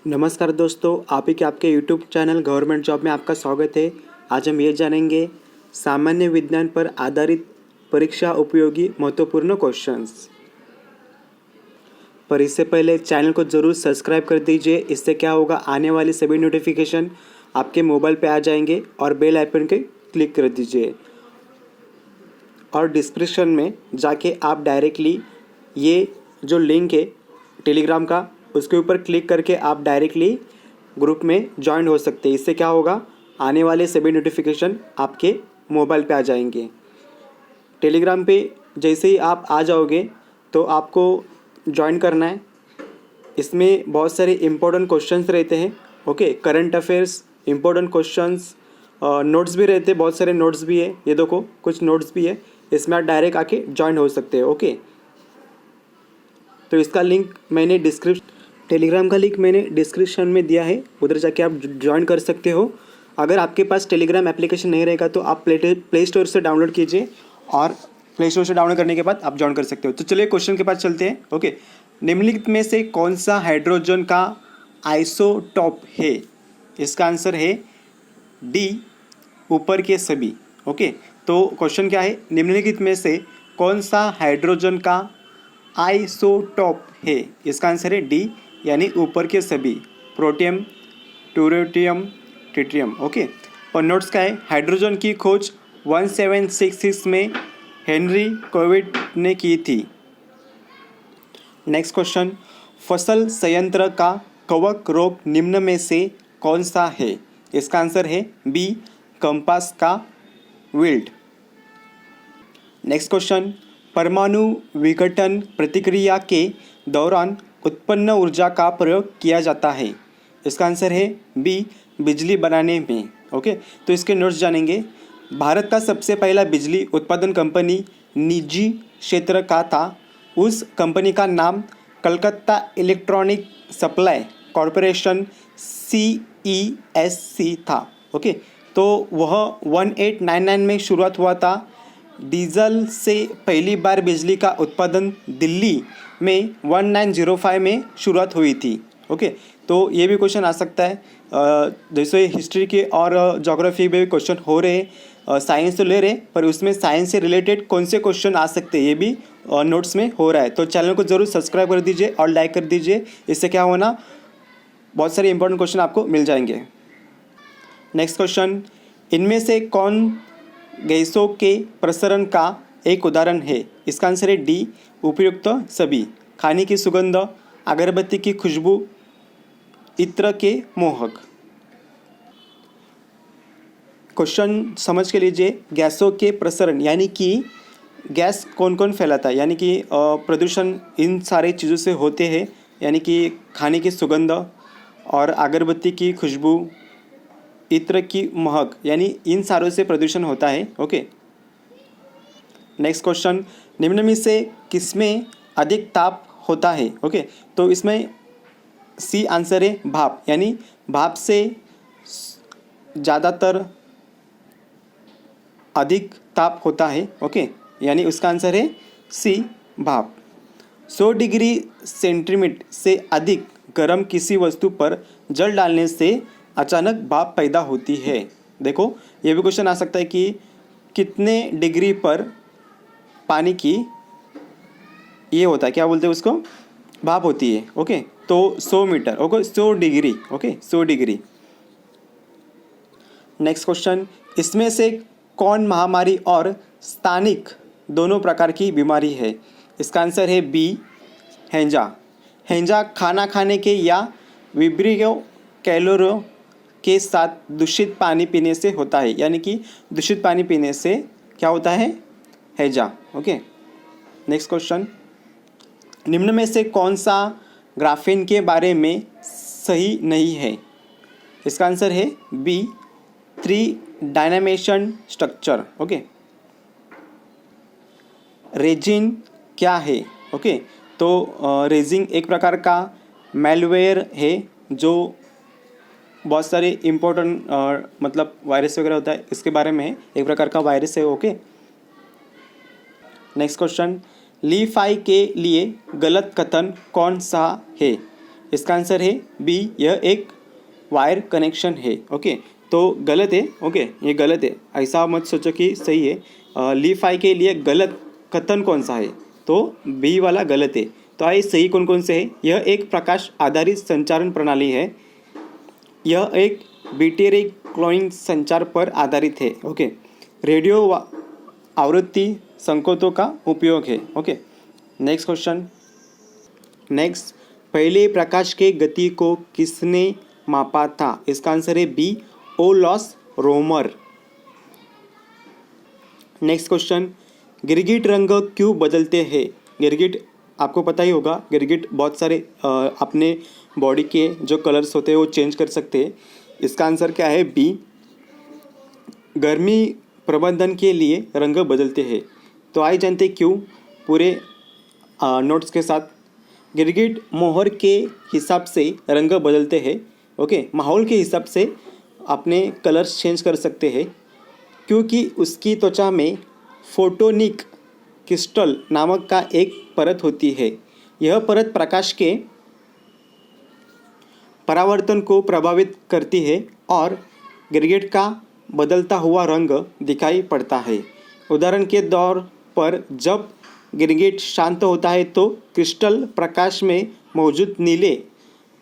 नमस्कार दोस्तों, आप ही के आपके यूट्यूब चैनल गवर्नमेंट जॉब में आपका स्वागत है। आज हम ये जानेंगे सामान्य विज्ञान पर आधारित परीक्षा उपयोगी महत्वपूर्ण क्वेश्चंस। पर इससे पहले चैनल को ज़रूर सब्सक्राइब कर दीजिए। इससे क्या होगा, आने वाली सभी नोटिफिकेशन आपके मोबाइल पे आ जाएंगे और बेल आइकन के क्लिक कर दीजिए। और डिस्क्रिप्शन में जाके आप डायरेक्टली ये जो लिंक है टेलीग्राम का, उसके ऊपर क्लिक करके आप डायरेक्टली ग्रुप में ज्वाइन हो सकते हैं। इससे क्या होगा, आने वाले सभी नोटिफिकेशन आपके मोबाइल पे आ जाएंगे। टेलीग्राम पे जैसे ही आप आ जाओगे तो आपको ज्वाइन करना है। इसमें बहुत सारे इम्पोर्टेंट क्वेश्चंस रहते हैं। Okay, current affairs, important questions, notes भी रहते हैं, बहुत सारे नोट्स भी है। ये देखो कुछ नोट्स भी है, इसमें आप डायरेक्ट आके ज्वाइन हो सकते हैं। ओके, तो इसका लिंक मैंने टेलीग्राम का लिंक मैंने डिस्क्रिप्शन में दिया है, उधर जाके आप ज्वाइन कर सकते हो। अगर आपके पास टेलीग्राम एप्लीकेशन नहीं रहेगा तो आप प्ले स्टोर से डाउनलोड कीजिए और प्ले स्टोर से डाउनलोड करने के बाद आप ज्वाइन कर सकते हो। तो चलिए क्वेश्चन के पास चलते हैं। ओके, निम्नलिखित में से कौन सा हाइड्रोजन का आइसोटॉप है? इसका आंसर है डी, ऊपर के सभी। ओके, तो क्वेश्चन क्या है, निम्नलिखित में से कौन सा हाइड्रोजन का आइसोटॉप है? इसका आंसर है डी, यानी ऊपर के सभी, प्रोटियम, ट्यूटेरियम, ट्रिटियम। ओके, और नोट्स का है, हाइड्रोजन की खोज 1766 में हेनरी कोविट ने की थी। नेक्स्ट क्वेश्चन, फसल संयंत्र का कवक रोग निम्न में से कौन सा है? इसका आंसर है बी, कंपास का विल्ट। नेक्स्ट क्वेश्चन, परमाणु विघटन प्रतिक्रिया के दौरान उत्पन्न ऊर्जा का प्रयोग किया जाता है। इसका आंसर है बी, बिजली बनाने में। ओके, तो इसके नोट्स जानेंगे। भारत का सबसे पहला बिजली उत्पादन कंपनी निजी क्षेत्र का था। उस कंपनी का नाम Calcutta electronic supply corporation CESC था। ओके, तो वह 1899 में शुरुआत हुआ था। डीजल से पहली बार बिजली का उत्पादन दिल्ली में 1905 में शुरुआत हुई थी। ओके, तो ये भी क्वेश्चन आ सकता है। जैसे हिस्ट्री के और ज्योग्राफी में भी क्वेश्चन हो रहे, साइंस तो ले रहे, पर उसमें साइंस से रिलेटेड कौन से क्वेश्चन आ सकते हैं ये भी नोट्स में हो रहा है। तो चैनल को ज़रूर सब्सक्राइब कर दीजिए और लाइक कर दीजिए। इससे क्या होना, बहुत सारे इंपॉर्टेंट क्वेश्चन आपको मिल जाएंगे। नेक्स्ट क्वेश्चन, इनमें से कौन गैसों के प्रसरण का एक उदाहरण है? इसका आंसर है डी, उपयुक्त सभी, खाने की सुगंध, अगरबत्ती की खुशबू, इत्र के मोहक। क्वेश्चन समझ के लीजिए, गैसों के प्रसरण यानी कि गैस कौन कौन फैलाता है, यानी कि प्रदूषण इन सारे चीज़ों से होते हैं, यानी कि खाने की सुगंध और अगरबत्ती की खुशबू, इत्र की महक, यानी इन सारों से प्रदूषण होता है। ओके, नेक्स्ट क्वेश्चन, निम्न में से किसमें अधिक ताप होता है? ओके, तो इसमें सी आंसर है भाप, यानी भाप से ज़्यादातर अधिक ताप होता है। ओके, यानी उसका आंसर है सी, भाप। 100 डिग्री सेंटीग्रेड से अधिक गर्म किसी वस्तु पर जल डालने से अचानक भाप पैदा होती है। देखो, ये भी क्वेश्चन आ सकता है कि कितने डिग्री पर पानी की ये होता है, क्या बोलते हैं उसको, भाप होती है। ओके, तो 100 metre. Okay, 100 degree. Okay, 100 degree. Next question, इसमें से कौन महामारी और स्थानिक दोनों प्रकार की बीमारी है? इसका आंसर है बी, हैंजा। हैंजा खाना खाने के या विब्रियो कैलोरो के साथ दूषित पानी पीने से होता है, यानी कि दूषित पानी पीने से क्या होता है, हैजा। ओके, नेक्स्ट क्वेश्चन, निम्न में से कौन सा ग्राफीन के बारे में सही नहीं है? इसका आंसर है B, 3 dimension structure. Okay, resin क्या है? ओके, तो रेजिन एक प्रकार का मैलवेयर है जो बहुत सारे इम्पोर्टेंट मतलब वायरस वगैरह होता है, इसके बारे में है, एक प्रकार का वायरस है। ओके, नेक्स्ट क्वेश्चन, ली फाई के लिए गलत कथन कौन सा है? इसका आंसर है बी, यह एक वायर कनेक्शन है। ओके, तो गलत है। ओके, ये गलत है, ऐसा मत सोचो कि सही है। ली5 के लिए गलत कथन कौन सा है, तो बी वाला गलत है। तो आइए सही कौन कौन से है। यह एक प्रकाश आधारित संचारण प्रणाली है, यह एक बैटरी क्लॉइंग संचार पर आधारित है। ओके, रेडियो आवृत्ति संकेतों का उपयोग है। Okay, next question. नेक्स्ट, पहले प्रकाश के गति को किसने मापा था? इसका आंसर है बी, ओलॉस रोमर। नेक्स्ट क्वेश्चन, गिरगिट रंग क्यों बदलते हैं? गिरगिट आपको पता ही होगा, गिरगिट बहुत सारे अपने बॉडी के जो कलर्स होते हैं वो चेंज कर सकते हैं। इसका आंसर क्या है? बी, गर्मी प्रबंधन के लिए रंग बदलते हैं। तो आइए जानते क्यों पूरे नोट्स के साथ। गिरगिट मोहर के हिसाब से रंग बदलते हैं। ओके, माहौल के हिसाब से अपने कलर्स चेंज कर सकते हैं, क्योंकि उसकी त्वचा में फोटोनिक क्रिस्टल नामक का एक परत होती है। यह परत प्रकाश के परावर्तन को प्रभावित करती है और गिरगिट का बदलता हुआ रंग दिखाई पड़ता है। उदाहरण के तौर पर जब गिरगिट शांत होता है तो क्रिस्टल प्रकाश में मौजूद नीले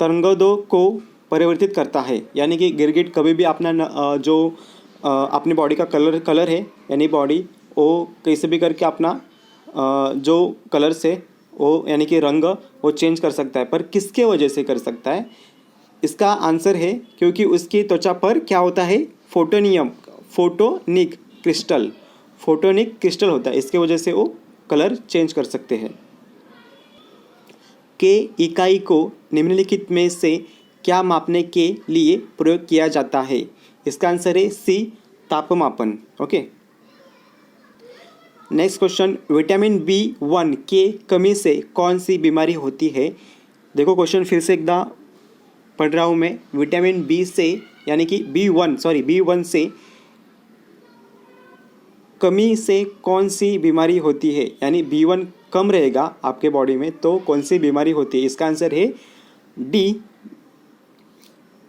तरंगों को परिवर्तित करता है। यानी कि गिरगिट कभी भी अपना जो अपनी बॉडी का कलर है, यानी बॉडी वो कैसे भी करके अपना जो कलर्स है वो यानी कि रंग वो चेंज कर सकता है। पर किसके वजह से कर सकता है? इसका आंसर है क्योंकि उसकी त्वचा पर क्या होता है? फोटोनिक क्रिस्टल होता है, इसके वजह से वो कलर चेंज कर सकते हैं। के इकाई को निम्नलिखित में से क्या मापने के लिए प्रयोग किया जाता है? इसका आंसर है सी, तापमापन। Okay, next question, vitamin B1 के कमी से कौन सी बीमारी होती है? देखो क्वेश्चन फिर से एकदम पढ़ रहा हूँ मैं। विटामिन बी से यानी कि B1 से कमी से कौन सी बीमारी होती है? यानी B1 कम रहेगा आपके बॉडी में तो कौन सी बीमारी होती है? इसका आंसर है D,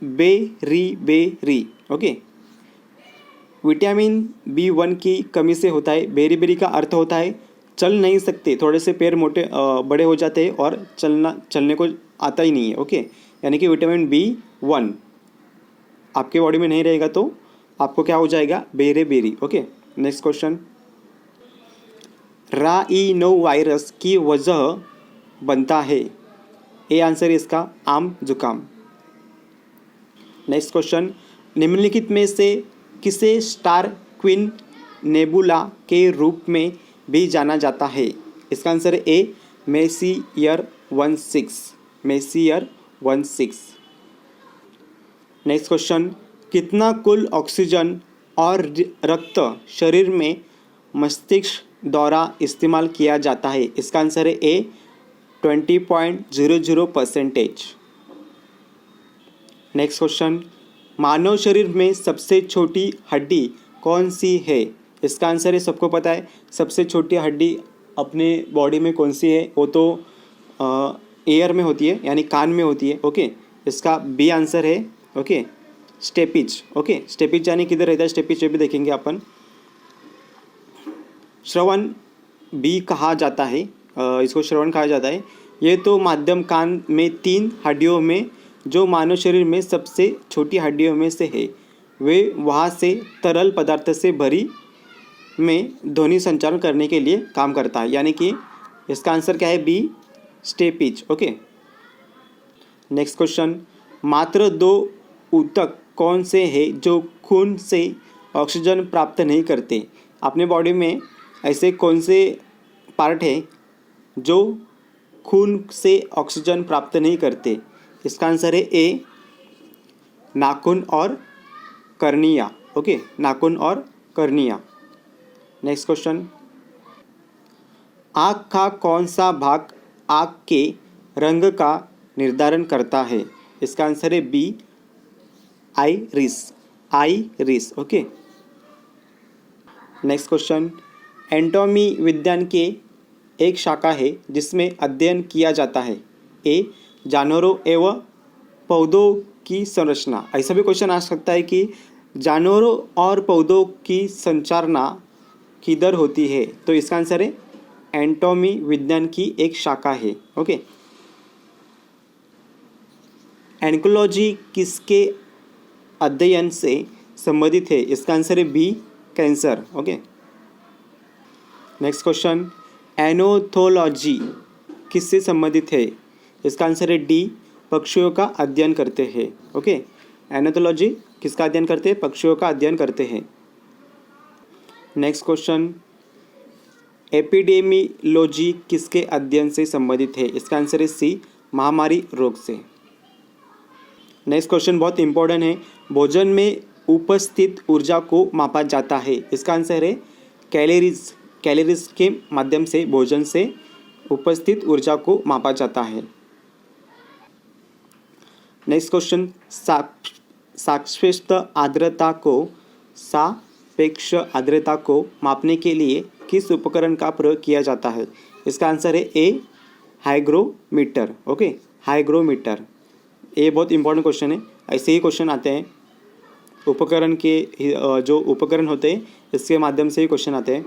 berry. Okay, vitamin B1 की कमी से होता है। बेरी का अर्थ होता है चल नहीं सकते, थोड़े से पैर मोटे बड़े हो जाते हैं और चलने को आता ही नहीं है। ओके, यानी कि विटामिन B1 आपके बॉडी में नहीं रहेगा तो आपको क्या हो जाएगा? Berry. Okay, next question, rhino virus की वजह बनता है? ए आंसर इसका आम जुकाम। नेक्स्ट क्वेश्चन, निम्नलिखित में से किसे स्टार क्वीन नेबुला के रूप में भी जाना जाता है? इसका आंसर है ए, मेसियर 16। नेक्स्ट क्वेश्चन, कितना कुल ऑक्सीजन और रक्त शरीर में मस्तिष्क द्वारा इस्तेमाल किया जाता है? इसका आंसर है ए, 20.00%। नेक्स्ट क्वेश्चन, मानव शरीर में सबसे छोटी हड्डी कौन सी है? इसका आंसर है सबको पता है, सबसे छोटी हड्डी अपने बॉडी में कौन सी है? वो तो एयर में होती है, यानी कान में होती है। ओके, इसका बी आंसर है। Okay, stapes. ओके, स्टेपिज यानी किधर रहता है स्टेपिज, ये भी देखेंगे अपन। श्रवण भी कहा जाता है, इसको श्रवण कहा जाता है। ये तो माध्यम कान में 3 हड्डियों में जो मानव शरीर में सबसे छोटी हड्डियों में से है, वे वहाँ से तरल पदार्थ से भरी में ध्वनि संचारण करने के लिए काम करता है। यानी कि इसका आंसर क्या है? बी, स्टेपिज। ओके, नेक्स्ट क्वेश्चन, मात्र 2 ऊतक कौन से हैं जो खून से ऑक्सीजन प्राप्त नहीं करते? अपने बॉडी में ऐसे कौन से पार्ट है जो खून से ऑक्सीजन प्राप्त नहीं करते? इसका आंसर है ए, नाखून और कर्निया। ओके, नाखून और कर्निया। नेक्स्ट क्वेश्चन, आँख का कौन सा भाग आँख के रंग का निर्धारण करता है? इसका आंसर है B, iris. Okay, next question, anatomy विज्ञान के एक शाखा है जिसमें अध्ययन किया जाता है? ए, जानवरों एवं पौधों की संरचना। ऐसा भी क्वेश्चन आ सकता है कि जानवरों और पौधों की संरचना किधर होती है, तो इसका आंसर है एंटोमी विज्ञान की एक शाखा है। ओके, एंकोलॉजी किसके अध्ययन से संबंधित है, इसका आंसर है B, cancer. Okay, next question, एनोथोलॉजी किससे संबंधित है, इसका आंसर है डी, पक्षियों का अध्ययन करते हैं। ओके, एनोथोलॉजी किसका अध्ययन करते हैं, पक्षियों का अध्ययन करते हैं। नेक्स्ट क्वेश्चन, एपिडेमियोलॉजी किसके अध्ययन से संबंधित है, इसका आंसर है सी, महामारी रोग से। नेक्स्ट क्वेश्चन बहुत इंपॉर्टेंट है, भोजन में उपस्थित ऊर्जा को मापा जाता है, इसका आंसर है कैलोरीज। कैलोरीज के माध्यम से भोजन से उपस्थित ऊर्जा को मापा जाता है। नेक्स्ट क्वेश्चन, सापेक्ष आर्द्रता को मापने के लिए किस उपकरण का प्रयोग किया जाता है, इसका आंसर है ए, हाइग्रोमीटर। ओके, हाइग्रोमीटर, ये बहुत इंपॉर्टेंट क्वेश्चन है। ऐसे ही क्वेश्चन आते हैं उपकरण के, जो उपकरण होते हैं इसके माध्यम से ही क्वेश्चन आते हैं।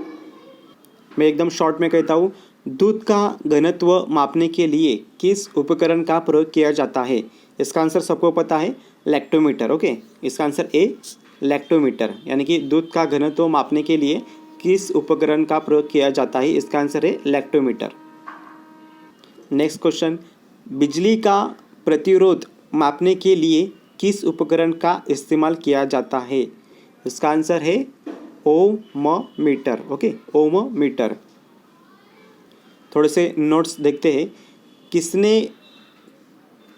मैं एकदम शॉर्ट में कहता हूँ, दूध का घनत्व मापने के लिए किस उपकरण का प्रयोग किया जाता है, इसका आंसर सबको पता है, लैक्टोमीटर। ओके, इसका आंसर ए, लैक्टोमीटर, यानी कि दूध का घनत्व मापने के लिए किस उपकरण का प्रयोग किया जाता है, इसका आंसर है लैक्टोमीटर। नेक्स्ट क्वेश्चन, बिजली का प्रतिरोध मापने के लिए किस उपकरण का इस्तेमाल किया जाता है, इसका आंसर है ओममीटर। Okay, ohmmeter. थोड़े से नोट्स देखते हैं। किसने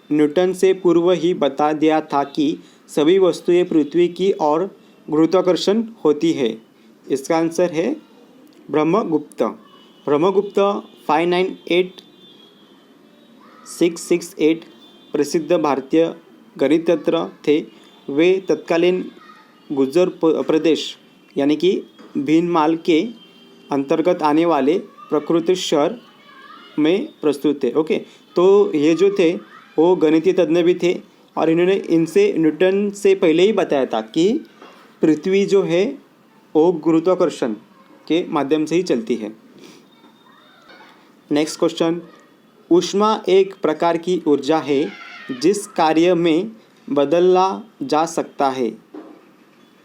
न्यूटन से पूर्व ही बता दिया था कि सभी वस्तुएं पृथ्वी की ओर गुरुत्वाकर्षण होती है, इसका आंसर है ब्रह्मगुप्त। ब्रह्मगुप्त 598-668 प्रसिद्ध भारतीय गणितज्ञ थे। वे तत्कालीन गुर्जर प्रदेश यानी कि भीनमाल के अंतर्गत आने वाले प्राकृतिक शहर में प्रस्तुत थे। ओके, तो ये जो थे वो गणितीय तज्ञ भी थे और इन्होंने इनसे न्यूटन से पहले ही बताया था कि पृथ्वी जो है वो गुरुत्वाकर्षण के माध्यम से ही चलती है। नेक्स्ट क्वेश्चन, ऊष्मा एक प्रकार की ऊर्जा है जिस कार्य में बदला जा सकता है,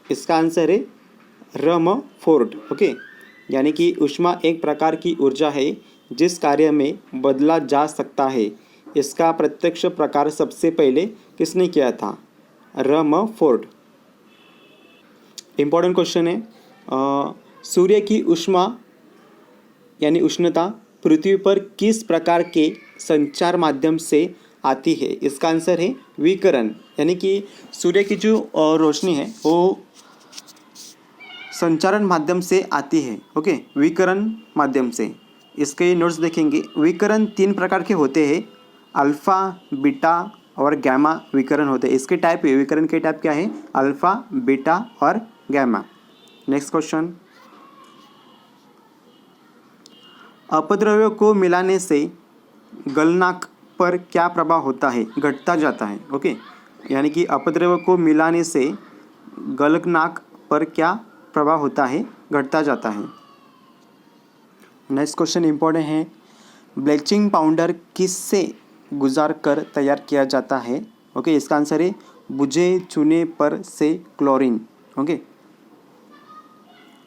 इसका आंसर है रमफोर्ड। ओके, यानी कि ऊष्मा एक प्रकार की ऊर्जा है जिस कार्य में बदला जा सकता है, इसका प्रत्यक्ष प्रकार सबसे पहले किसने किया था, रमफोर्ड। इम्पॉर्टेंट क्वेश्चन है, सूर्य की ऊष्मा यानी उष्णता पृथ्वी पर किस प्रकार के संचार माध्यम से आती है, इसका आंसर है विकिरण, यानी कि सूर्य की जो रोशनी है वो संचारण माध्यम से आती है। ओके, विकिरण माध्यम से। इसके नोट्स देखेंगे। विकिरण 3 प्रकार के होते हैं, अल्फ़ा, बीटा और गैमा विकिरण होते हैं। इसके टाइप है, विकिरण के टाइप क्या है, अल्फ़ा, बीटा और गैमा। नेक्स्ट क्वेश्चन, अपद्रव्यों को मिलाने से गलनांक पर क्या प्रभाव होता है, घटता जाता है। ओके, यानी कि अपद्रव्यों को मिलाने से गलनांक पर क्या प्रभाव होता है, घटता जाता है। नेक्स्ट क्वेश्चन इंपॉर्टेंट है, ब्लीचिंग पाउडर किससे गुजार कर तैयार किया जाता है। ओके, इसका आंसर है बुझे चूने पर से क्लोरीन। ओके,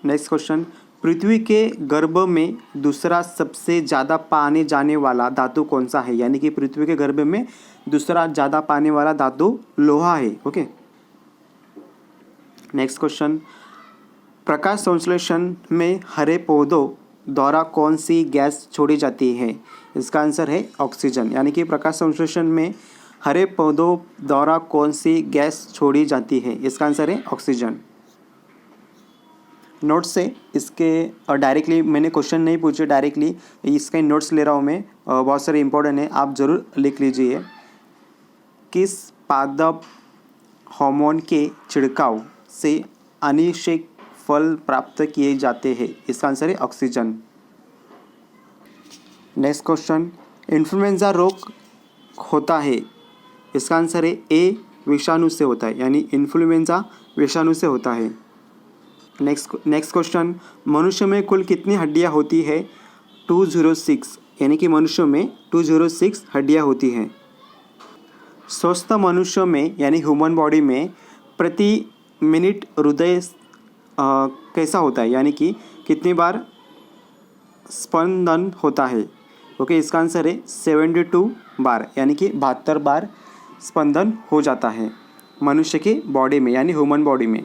नेक्स्ट क्वेश्चन, पृथ्वी के गर्भ में दूसरा सबसे ज़्यादा पाने जाने वाला धातु कौन सा है, यानी कि पृथ्वी के गर्भ में दूसरा ज़्यादा पाने वाला धातु लोहा है। ओके, नेक्स्ट क्वेश्चन, प्रकाश संश्लेषण में हरे पौधों द्वारा कौन सी गैस छोड़ी जाती है, इसका आंसर है ऑक्सीजन, यानी कि प्रकाश संश्लेषण में हरे पौधों द्वारा कौन सी गैस छोड़ी जाती है, इसका आंसर है ऑक्सीजन। नोट्स से इसके डायरेक्टली मैंने क्वेश्चन नहीं पूछे, डायरेक्टली इसके नोट्स ले रहा हूँ मैं, बहुत सारे इंपॉर्टेंट है, आप ज़रूर लिख लीजिए। किस पादप हार्मोन के छिड़काव से अनिषेक फल प्राप्त किए जाते हैं, इसका आंसर है ऑक्सीजन। नेक्स्ट क्वेश्चन, इन्फ्लुएंजा रोग होता है? इसका आंसर है ए, विषाणु से होता है, यानी इन्फ्लुएंजा विषाणु से होता है। नेक्स्ट क्वेश्चन, मनुष्य में कुल कितनी हड्डियां होती है? 206, यानी कि मनुष्य में 206 हड्डियां होती हैं। स्वस्थ मनुष्य में यानी ह्यूमन बॉडी में प्रति मिनट हृदय कैसा होता है, यानी कि कितनी बार स्पंदन होता है? ओके, इसका आंसर है 72 बार, यानी कि 72 बार स्पंदन हो जाता है मनुष्य के बॉडी में, यानी ह्यूमन बॉडी में।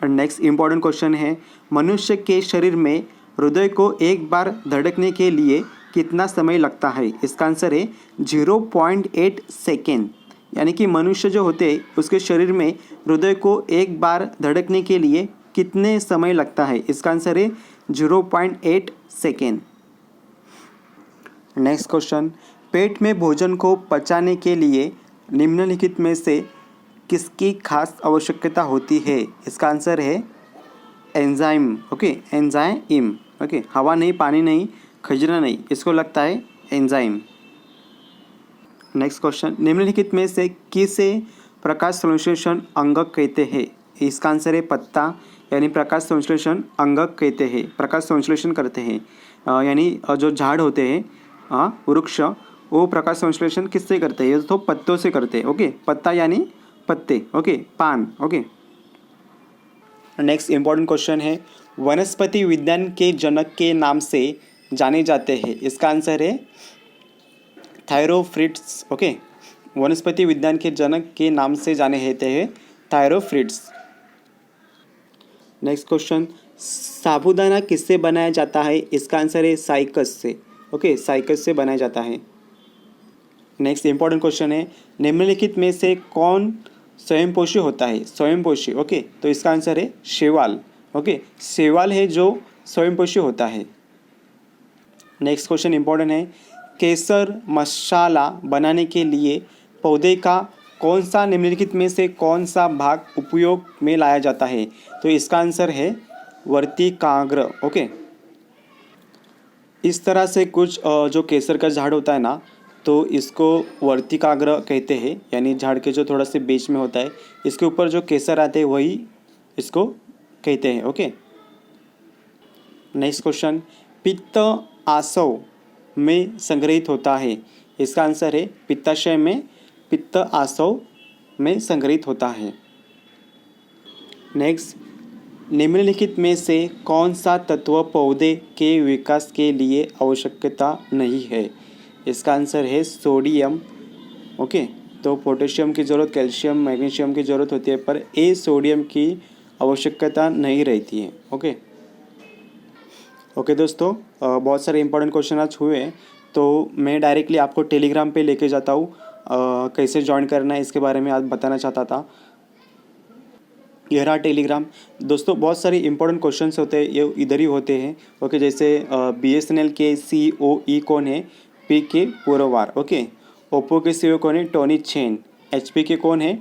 और नेक्स्ट इम्पॉर्टेंट क्वेश्चन है, मनुष्य के शरीर में हृदय को एक बार धड़कने के लिए कितना समय लगता है? इसका आंसर है 0.8 सेकेंड, यानी कि मनुष्य जो होते हैं उसके शरीर में हृदय को एक बार धड़कने के लिए कितने समय लगता है? इसका आंसर है 0.8 सेकेंड। नेक्स्ट क्वेश्चन, पेट में भोजन को पचाने के लिए निम्नलिखित में से किसकी खास आवश्यकता होती है? इसका आंसर है एंजाइम। Okay, enzyme. ओके, हवा नहीं, पानी नहीं, खजरा नहीं, इसको लगता है एंजाइम। नेक्स्ट क्वेश्चन, निम्नलिखित में से किसे प्रकाश संश्लेषण अंगक कहते हैं? इसका आंसर है पत्ता, यानी प्रकाश संश्लेषण अंगक कहते हैं, प्रकाश संश्लेषण करते हैं। यानी जो झाड़ होते हैं, वृक्ष, वो प्रकाश संश्लेषण किससे करते हैं? तो पत्तों से करते हैं। ओके, पत्ता यानी पत्ते। ओके, पान। ओके, नेक्स्ट इंपॉर्टेंट क्वेश्चन है, वनस्पति विज्ञान के जनक के नाम से जाने जाते हैं? इसका आंसर है थायरोफ्रिट्स। ओके, वनस्पति विज्ञान के जनक के नाम से जाने जाते हैं थायरोफ्रिट्स। नेक्स्ट क्वेश्चन, साबूदाना किससे बनाया जाता है? इसका आंसर है साइकस से। ओके, साइकस से बनाया जाता है। नेक्स्ट इंपॉर्टेंट क्वेश्चन है, निम्नलिखित में से कौन स्वयंपोषी होता है? स्वयंपोषी। ओके, तो इसका आंसर है शैवाल। ओके, शैवाल है जो स्वयंपोषी होता है। नेक्स्ट क्वेश्चन इंपॉर्टेंट है, केसर मसाला बनाने के लिए पौधे का कौन सा निम्नलिखित में से कौन सा भाग उपयोग में लाया जाता है? तो इसका आंसर है वर्तिकाग्र। ओके, इस तरह से कुछ जो केसर का झाड़ होता है ना, तो इसको वर्तिकाग्र कहते हैं, यानी झाड़ के जो थोड़ा से बीच में होता है, इसके ऊपर जो केसर आते हैं वही इसको कहते हैं। ओके, नेक्स्ट क्वेश्चन, पित्त आसव में संग्रहित होता है? इसका आंसर है पित्ताशय में, पित्त आसव में संग्रहित होता है। नेक्स्ट, निम्नलिखित में से कौन सा तत्व पौधे के विकास के लिए आवश्यकता नहीं है? इसका आंसर है सोडियम। ओके, तो पोटेशियम की ज़रूरत, कैल्शियम, मैग्नीशियम की ज़रूरत होती है, पर ए सोडियम की आवश्यकता नहीं रहती है। ओके दोस्तों, बहुत सारे इंपॉर्टेंट क्वेश्चन आज हुए, तो मैं डायरेक्टली आपको टेलीग्राम पे लेके जाता हूँ। कैसे ज्वाइन करना है इसके बारे में आज बताना चाहता था। यह रहा टेलीग्राम। दोस्तों, बहुत सारे इंपॉर्टेंट क्वेश्चंस होते हैं, ये इधर ही होते हैं। ओके, जैसे BSNL के COE कौन है? PK पुरवार। ओके, ओप्पो के CEO कौन है? Tony chain. HP के कौन है?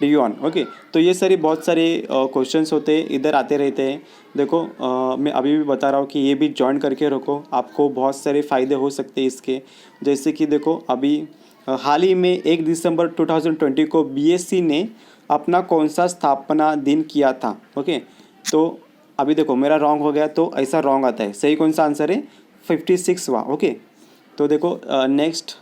डियोन। ओके, तो ये सारी बहुत सारे क्वेश्चंस होते हैं, इधर आते रहते हैं। देखो, मैं अभी भी बता रहा हूँ कि ये भी ज्वाइन करके रखो, आपको बहुत सारे फ़ायदे हो सकते हैं इसके। जैसे कि देखो, अभी हाल ही में 1 दिसंबर 2020 को BSc ने अपना कौन सा स्थापना दिन किया था? ओके, तो अभी देखो मेरा रॉन्ग हो गया, तो ऐसा रॉन्ग आता है। सही कौन सा आंसर है? 56वां। ओके, तो देखो नेक्स्ट,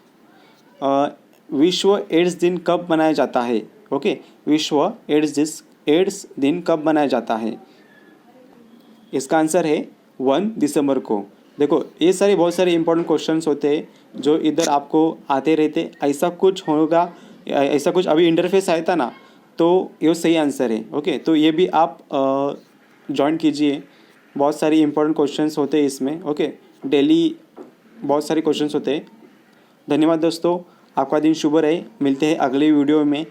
विश्व एड्स दिन कब मनाया जाता है? ओके, विश्व एड्स दिन कब मनाया जाता है? इसका आंसर है 1 दिसंबर को। देखो, ये सारे बहुत सारे इंपॉर्टेंट क्वेश्चंस होते हैं जो इधर आपको आते रहते। ऐसा कुछ होगा, ऐसा कुछ अभी इंटरफेस आया था ना, तो ये सही आंसर है। ओके, तो ये भी आप ज्वाइन कीजिए। बहुत सारी इंपॉर्टेंट क्वेश्चंस होते हैं इसमें। ओके, डेली बहुत सारे क्वेश्चंस होते हैं। धन्यवाद दोस्तों, आपका दिन शुभ रहे। मिलते हैं अगले वीडियो में।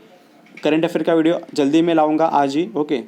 करंट अफेयर का वीडियो जल्दी मैं लाऊंगा आज ही। ओके।